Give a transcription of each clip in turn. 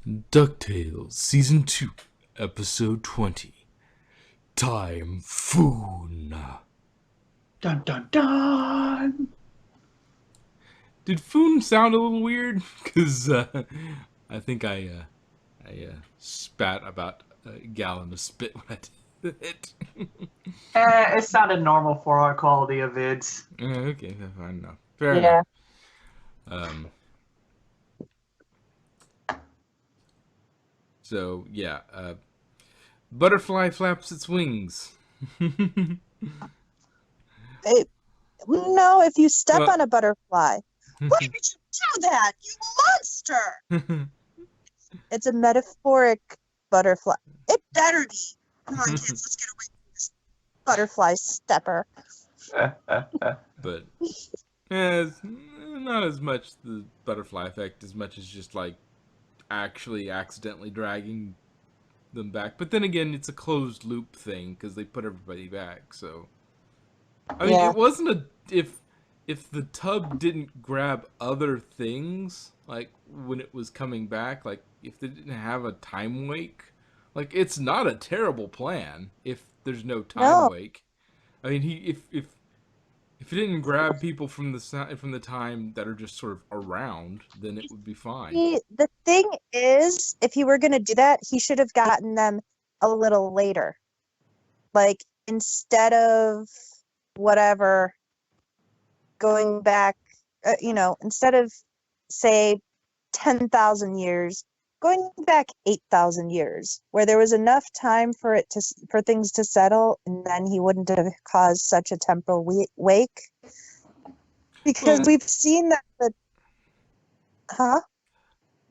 DuckTales Season 2, Episode 20. Timephoon. Dun dun dun. Did Foon sound a little weird? Because I think I spat about a gallon of spit when I did it. It sounded normal for our quality of vids. Okay, fair enough. Fair enough. Yeah. Um, so, yeah. Butterfly flaps its wings. It, no, if you step Well, on a butterfly. Why did you do that, you monster? It's a metaphoric butterfly. It better be. Come on, kids, let's get away from this butterfly stepper. but it's not as much the butterfly effect as much as just like actually accidentally dragging them back. But then again, it's a closed loop thing because they put everybody back. So I mean, Yeah. it wasn't a if the tub didn't grab other things like when it was coming back, like if they didn't have a time wake, like it's not a terrible plan if there's no time No. wake. I mean, he if it didn't grab people from the time that are just sort of around, then it would be fine. The thing is, if he were going to do that, he should have gotten them a little later. Like, instead of whatever, going back, instead of, say, 10,000 years, going back 8,000 years, where there was enough time for things to settle, and then he wouldn't have caused such a temporal wake. Because Well, we've seen that huh?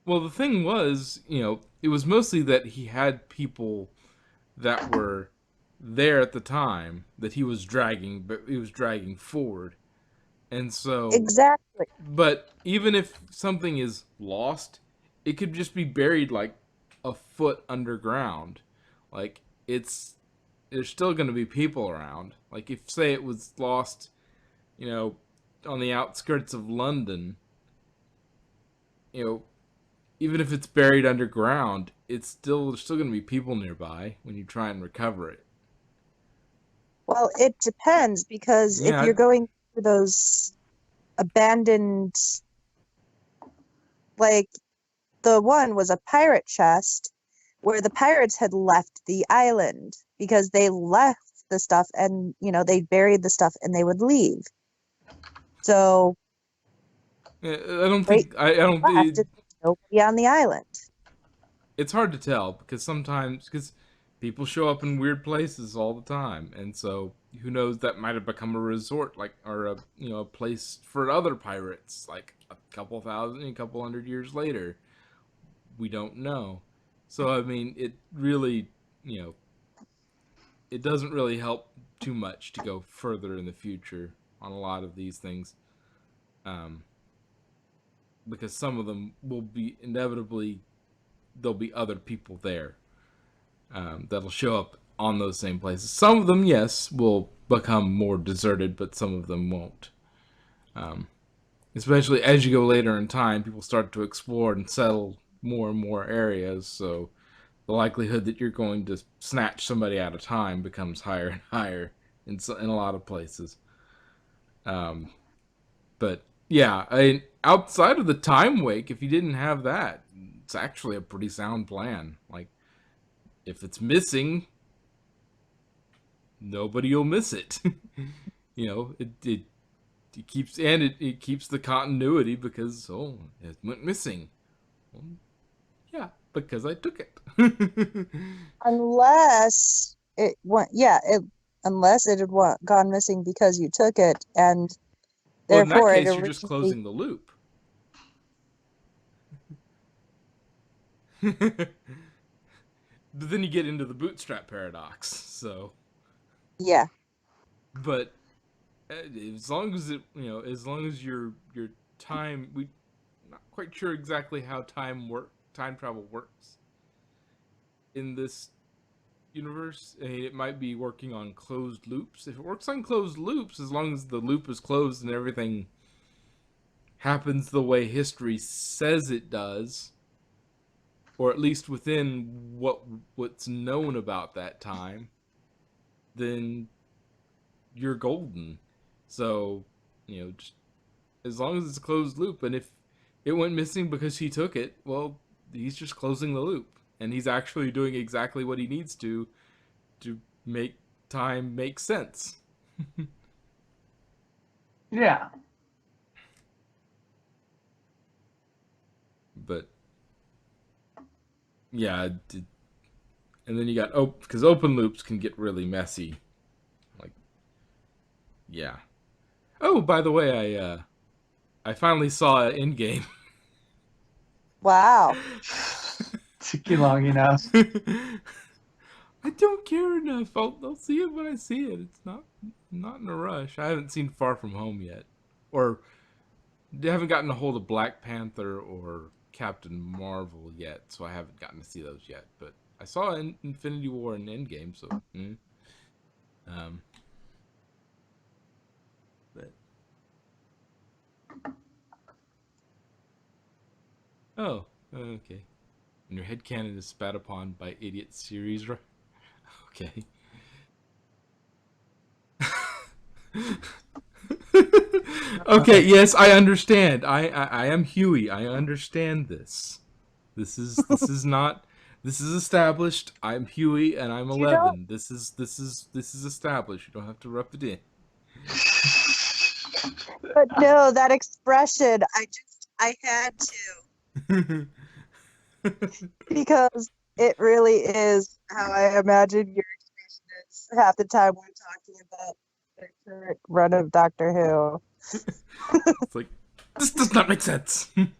well, the thing was, it was mostly that he had people that were there at the time that he was dragging, but he was dragging forward. And so, Exactly. but even if something is lost, it could just be buried like a foot underground. Like there's still going to be people around. Like if say it was lost, you know, on the outskirts of London, you know, even if it's buried underground, there's still going to be people nearby when you try and recover it. Well, it depends, because if Yeah, you're going to those abandoned, like, the one was a pirate chest where the pirates had left the island because they left the stuff, and they buried the stuff and they would leave. So I don't right think I don't. left, and nobody on the island. It's hard to tell because sometimes because people show up in weird places all the time, and so who knows, that might have become a resort, like, or a a place for other pirates, like a couple hundred years later. We don't know. So I mean, it really you know it doesn't really help too much to go further in the future on a lot of these things, um, because some of them will be inevitably there'll be other people there, that'll show up on those same places. Some of them, yes, will become more deserted, but some of them won't. Um, Especially as you go later in time, people start to explore and settle more and more areas, so the likelihood that you're going to snatch somebody out of time becomes higher and higher in a lot of places. Um, but yeah, outside of the time wake, if you didn't have that, it's actually a pretty sound plan. Like, if it's missing, nobody will miss it. It keeps it keeps the continuity because it went missing. Well, yeah, because I took it. Unless it went, yeah, unless it had gone missing because you took it, and Well, in that therefore it case, you're just originally. closing the loop. But then you get into the bootstrap paradox. So, Yeah. but as long as as long as your time, we not quite sure exactly how time travel works in this universe. It might be working on closed loops. If it works on closed loops, as long as the loop is closed and everything happens the way history says it does, or at least within what's known about that time, then you're golden. So, just as long as it's a closed loop, and if it went missing because he took it, well, he's just closing the loop, and he's actually doing exactly what he needs to make time make sense. Yeah. But yeah, and then you got because open loops can get really messy. Like, yeah. Oh, by the way, I finally saw an Endgame. Wow. Took you long enough. I don't care enough. I'll see it when I see it. It's not in a rush. I haven't seen Far From Home yet, or haven't gotten a hold of Black Panther or Captain Marvel yet, so I haven't gotten to see those yet. But I saw Infinity War and Endgame, so but oh, okay. And your headcanon is spat upon by idiot series, right? Okay. Okay, yes, I understand. I am Huey. I understand this. This is not this is established. I'm Huey and I'm You don't 11. This is established. You don't have to rub it in. but no, that expression, I had to because it really is how I imagine your expression is half the time when talking about the current run of Doctor Who. It's like, this does not make sense. You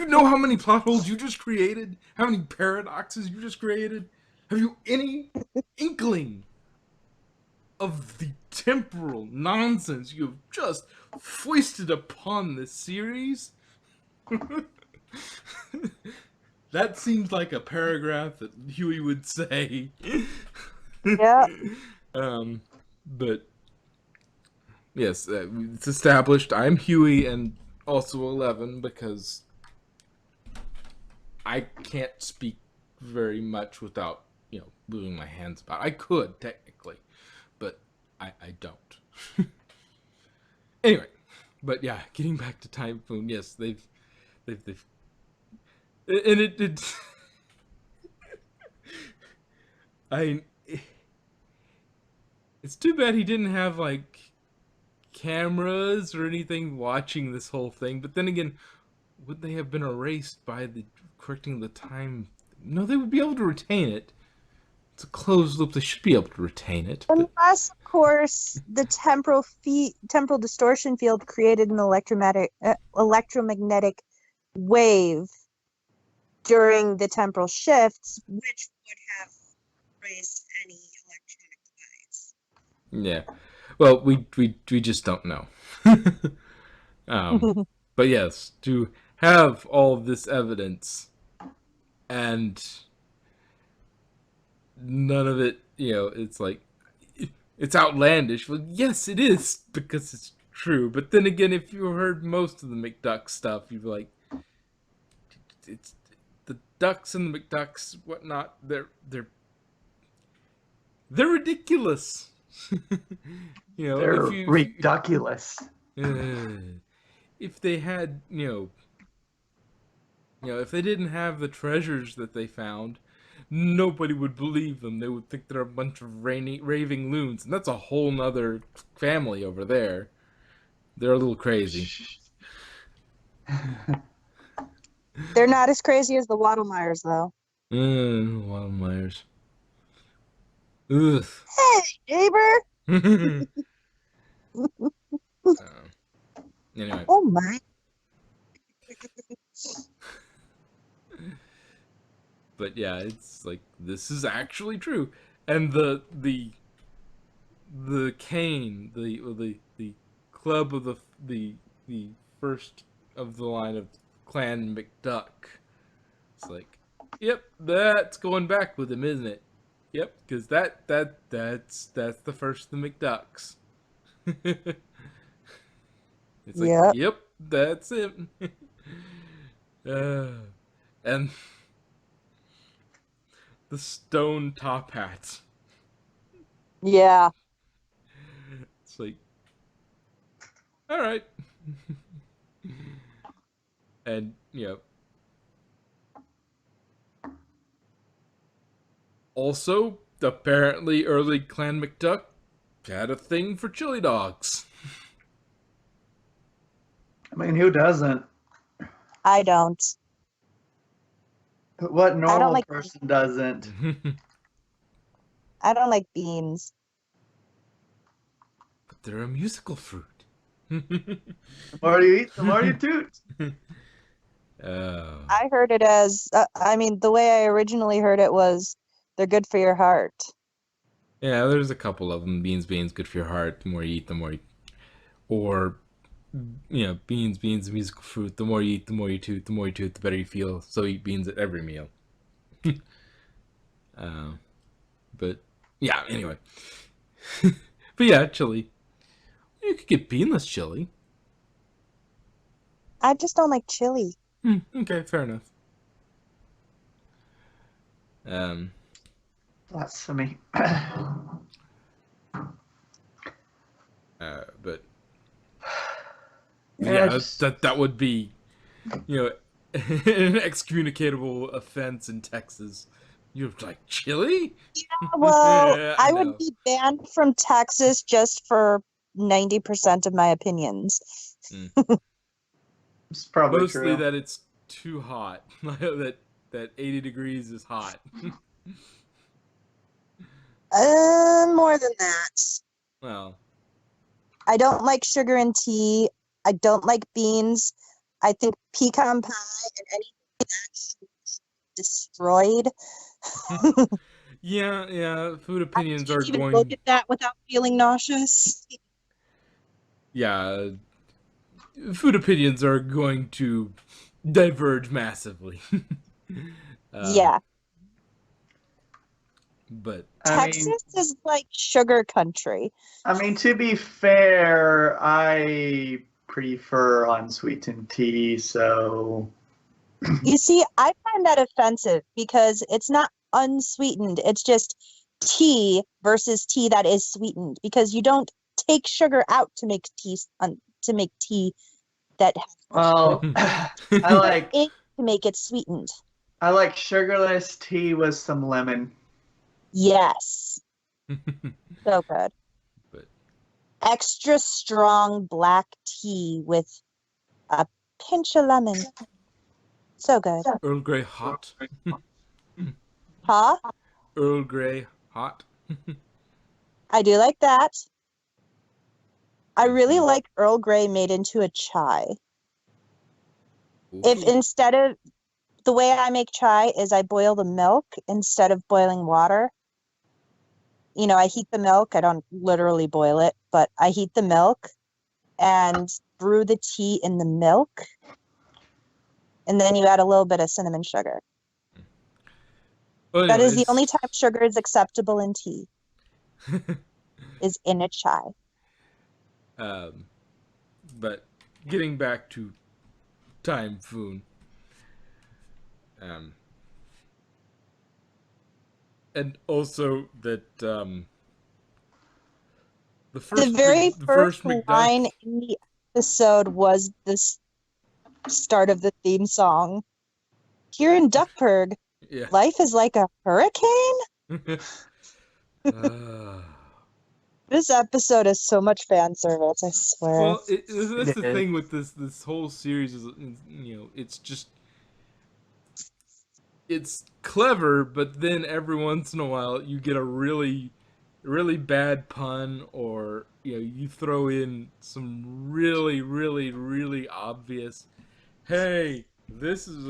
know how many plot holes you just created? How many paradoxes you just created? Have you any inkling of the temporal nonsense you have just foisted upon this series? That seems like a paragraph that Huey would say. Yeah. But yes, it's established. I'm Huey and also 11 because I can't speak very much without, moving my hands about. I could technically, but I don't. Anyway, but yeah, getting back to Timephoon, yes, they've and it I it's too bad he didn't have like cameras or anything watching this whole thing. But then again, would they have been erased by the correcting the time? No, they would be able to retain it. It's a closed loop. They should be able to retain it. But Unless, of course, the temporal distortion field created an electromagnetic wave during the temporal shifts, which would have raised any electronic yeah, well, we just don't know. device. But yes, to have all of this evidence and none of it, it's like it's outlandish. Well, yes, it is because it's true. But then again, if you heard most of the McDuck stuff, you'd be like, it's the ducks and the McDucks, whatnot. They're ridiculous. They're ridiculous. If they had, if they didn't have the treasures that they found, nobody would believe them. They would think they're a bunch of raving loons, and that's a whole nother family over there. They're a little crazy. They're not as crazy as the Waddlemeyers, though. Wild Myers. Ugh. Hey, neighbor! Anyway. Oh my. But yeah, it's like, this is actually true. And the cane, the club of the first of the line of Clan McDuck. It's like, yep, that's going back with him, isn't it? Yep, because that's the first of the McDucks. It's like, Yep. yep, that's it. And the stone top hats. Yeah. It's like, all right. And, also, apparently early Clan McDuck had a thing for chili dogs. I mean, who doesn't? I don't. What I don't normal like person doesn't? I don't like beans. But they're a musical fruit. The more you eat, the more you toot. Oh. I heard it as I mean, the way I originally heard it was they're good for your heart. Yeah, there's a couple of them. Beans, good for your heart. The more you eat, the more you... Or, beans, musical fruit. The more you eat, the more you toot. The more you toot, the better you feel. So eat beans at every meal. But, yeah, anyway. But yeah, chili. You could get beanless chili. I just don't like chili. Okay, fair enough. Blasphemy. But Yeah, yeah, just that would be, an excommunicatable offense in Texas. You're like, chili? Well, Yeah, I I know. would be banned from Texas just for 90% of my opinions. it's probably Mostly true. that it's too hot. that 80 degrees is hot. More than that. Well, I don't like sugar and tea. I don't like beans. I think pecan pie and anything that should be destroyed. yeah, food I opinions are can't even look going... at that without feeling nauseous. Yeah, food opinions are going to diverge massively. Yeah. But I mean, Texas is like sugar country. to be fair, I prefer unsweetened tea, so You see, I find that offensive because it's not unsweetened. It's just tea versus tea that is sweetened because you don't take sugar out to make tea that has well, sugar. I like Ink to make it sweetened. sugarless tea with some lemon. Yes. So good. But Extra strong black tea with a pinch of lemon. So good. Earl Grey hot. Huh? Earl Grey hot. I do like that. I really like Earl Grey made into a chai. If Ooh. instead of the way I make chai is I boil the milk instead of boiling water. I heat the milk. I don't literally boil it, but I heat the milk and brew the tea in the milk. And then you add a little bit of cinnamon sugar. Well, That is the anyways. only time sugar is acceptable in tea, is in a chai. But getting back to Timephoon. And also that the The very first first McDuck. line in the episode was the start of the theme song. Here in Duckburg, Yeah. life is like a hurricane? This episode is so much fan service, I swear. Well, that's the thing with this whole series is, it's just... It's clever, but then every once in a while you get a really, really bad pun, or you throw in some really, really, really obvious, hey, this is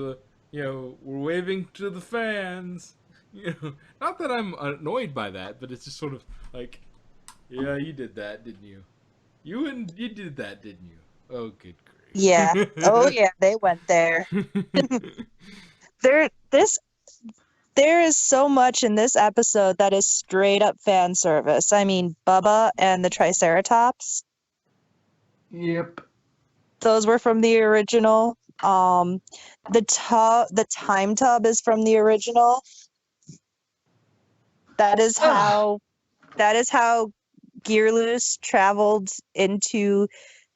we're waving to the fans. Not that I'm annoyed by that, but it's just sort of like, yeah, you did that, didn't you? You did that, didn't you? Oh, good grief. Yeah. Oh, yeah, they went there. There is so much in this episode that is straight up fan service. I mean, Bubba and the Triceratops. Yep. Those were from the original. The time tub is from the original. That is how Gearloose traveled into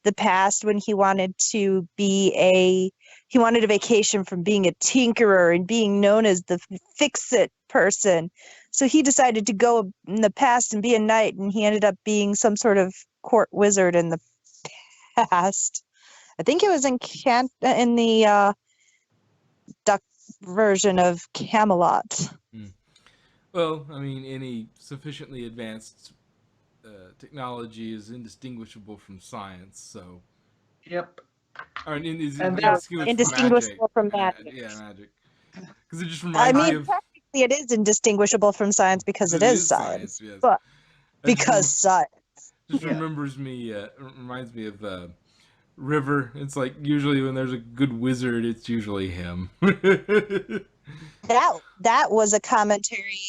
the past when he wanted a vacation from being a tinkerer and being known as the fix-it person. So he decided to go in the past and be a knight, and he ended up being some sort of court wizard in the past. I think it was in the duck version of Camelot. Well, I mean, any sufficiently advanced technology is indistinguishable from science, so. Yep. Or is And indistinguishable from magic. Indistinguishable from magic. Yeah, magic. Because it just I reminds me mean, of. technically, it is indistinguishable from science because it is science. Yes. But That because science. just Yeah. reminds me of River. It's like usually when there's a good wizard, it's usually him. That was a commentary,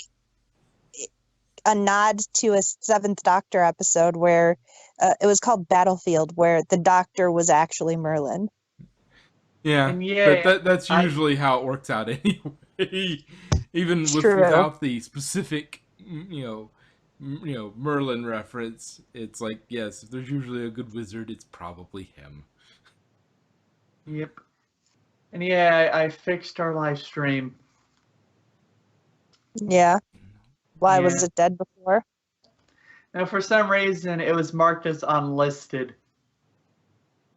a nod to a Seventh Doctor episode where it was called Battlefield, where the Doctor was actually Merlin. Yeah, And yeah, but that's usually how it works out anyway. Even without the specific, Merlin reference, it's like, yes, if there's usually a good wizard, it's probably him. Yep. And yeah, I fixed our live stream. Yeah. Why was Yeah. it dead before? Now, for some reason, it was marked as unlisted.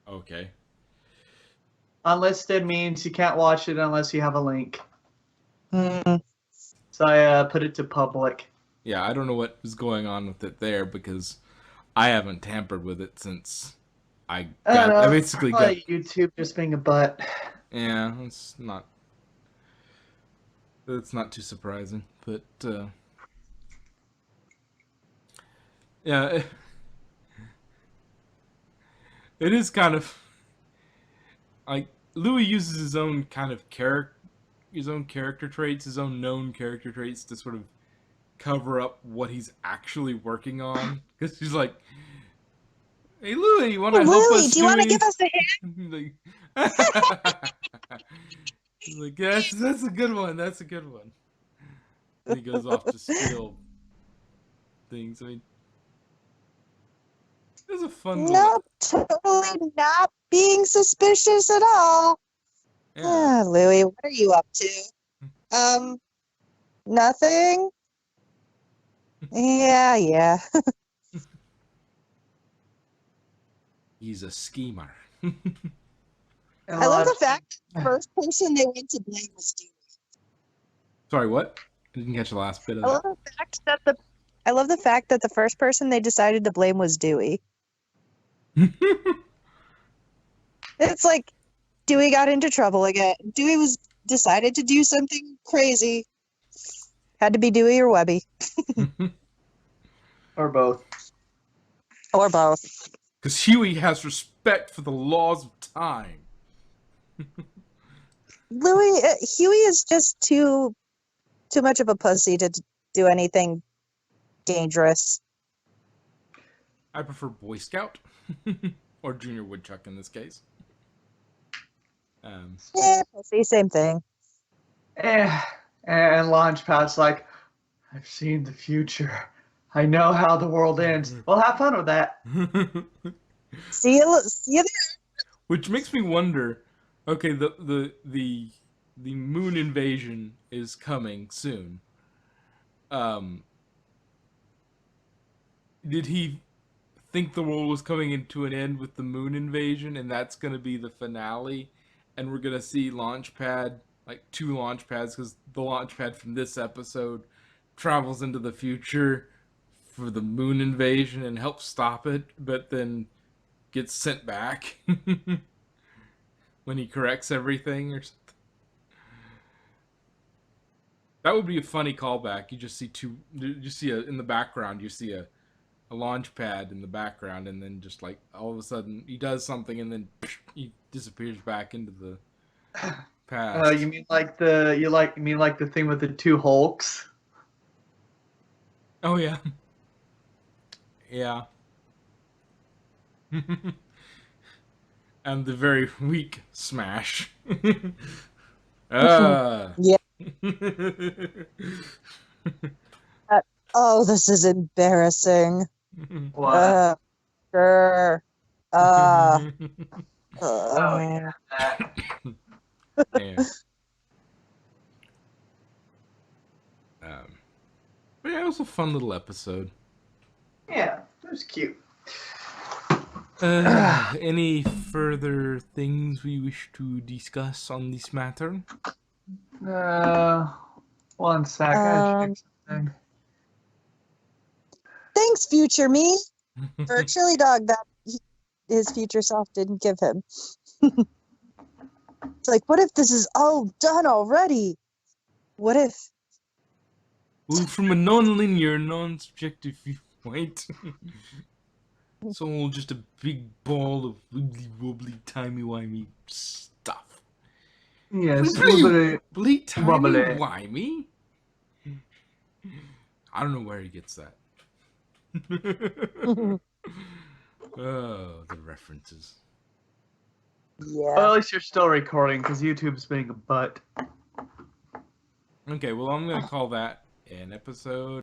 Okay. Unlisted means you can't watch it unless you have a link. Mm. So I put it to public. Yeah, I don't know what was going on with it there because I haven't tampered with it since I basically got YouTube just being a butt. Yeah, it's not too surprising, but yeah, it is kind of like Louis uses his own kind of character traits, his own known character traits to sort of cover up what he's actually working on. Because he's like, "Hey Louis, you want to help us? Do you want to give us a hand?" He's like, yes, that's a good one. That's a good one. And he goes off to steal things. I mean, it was a fun little. Nope, totally not being suspicious at all. Yeah. Louis, what are you up to? Nothing. Yeah. He's a schemer. I love the fact that the first person they went to blame was Dewey. Sorry, what? I didn't catch the last bit of I that. love the fact that the first person they decided to blame was Dewey. It's like Dewey got into trouble again. Dewey decided to do something crazy. Had to be Dewey or Webby. Or both. Or both. Because Huey has respect for the laws of time. Huey is just too much of a pussy to do anything dangerous. I prefer Boy Scout. Or Junior Woodchuck in this case. Yeah, pussy, same thing. And Launchpad's like, I've seen the future. I know how the world ends. Well, have fun with that. See you there. Which makes me wonder. Okay, the moon invasion is coming soon. Did he think the world was coming into an end with the moon invasion, and that's going to be the finale, and we're going to see Launchpad, like 2 Launchpads, because the Launchpad from this episode travels into the future for the moon invasion and helps stop it, but then gets sent back when he corrects everything or something. That would be a funny callback. You just see in the background, you see a launch pad in the background, and then just like all of a sudden he does something, and then he disappears back into the past. You mean like the thing with the 2 Hulks? Oh yeah, yeah. and the very weak Smash. Ah. Yeah. Oh, this is embarrassing. What? Sure. Oh, Uh, yeah. That. Yeah. But yeah, it was a fun little episode. Yeah, it was cute. Any further things we wish to discuss on this matter? One sec. I gotta check something. thanks, future me, for a chili dog that his future self didn't give him. It's like, what if this is all done already? What if? Well, from a non-linear, non-subjective viewpoint, it's all just a big ball of wibbly-wobbly, timey-wimey stuff. Yes, a little bit Wibbly, wobbly. timey-wimey? I don't know where he gets that. Oh, the references. Yeah. Well, at least you're still recording because YouTube's being a butt. Okay, well, I'm going to call that an episode.